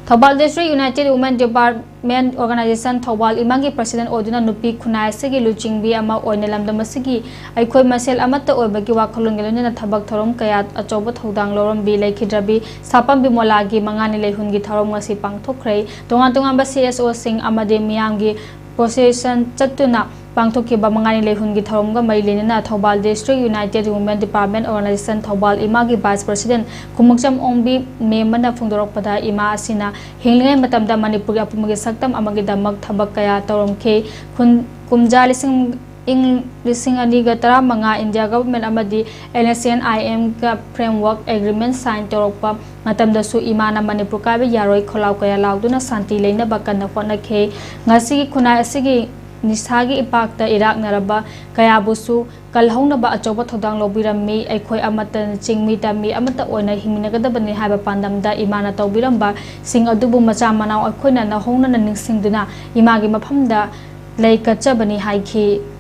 Thobal District United Women Department Organization Thobal Imangi President Oduna Nupi Kunai Sigi Luchingbi Ama Oinelam Damasigi, Aikoi Masel Amata Obagi Wakolungaluna Tabak Thouram Kayat, a Chobot Hodang Loram B Leikhidrabi, Sapam Bimola Mangani Leihun Thouram ngasi Pangthokhre, Tongan CSO Sing Amade Miyangi Procession Chatuna. Pangthokhre Mangani Leihun Thouram Mailina Thobal District United Women Department Organization Thobal Imagi Vice President Kumukcham Ombi Memana Fundorokpada Ima Asina Hinglay Matamda Manipur Apumagi Saktam Amagi Damak Thabak Kaya Thouram K Kumja Lising Aniga Tara Manga India Government Amadi NSNIM Framework Agreement Sign Torokpa Matamda Su Imana Manipur Kabe Yaroi Kolau Kaya Lauduna Santi Lena Bakana Fona K Ngasi Kuna Asigi Nisagi Ipakta Iraq Naraba Kayabusu Kalhona Ba Achoba Thodang Lobirami Aikoi Amatan Chingmi Tami Amata Ona Himinagadabani Haba Pandamda Imana Taubiramba Sing Adubu Machamana Akoina Nahona Ningsingduna Imagi Mapamda Leikachabani Haiki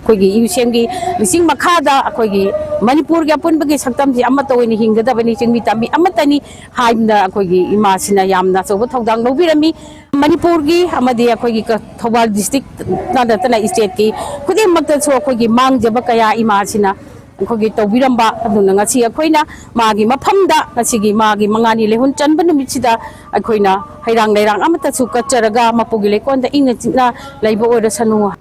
Kogi Usengi, Sing Makada, Kogi, Manipur Yapunbagi, sometimes Amato in Hingadabani, Chingmitami, Amatani, Haimda, Kogi, Imasina Yamna, so what Hodang Lobirami, Manipurgi, Amadia Kogi, Thobal District, Nadatana State, Kudi Mataso Kogi, Mang Jabakaya, Imasina, Kogi Tobiramba, Nangasi, Aquina, Magi Mapamda, Nasigi, Magi, Mangani, Leihun, Chanbanamichida, Aquina, Hirang Lerang, Amatasu, Kacharaga, Mapugile, Konda, Inatina, Labor, the Sanua.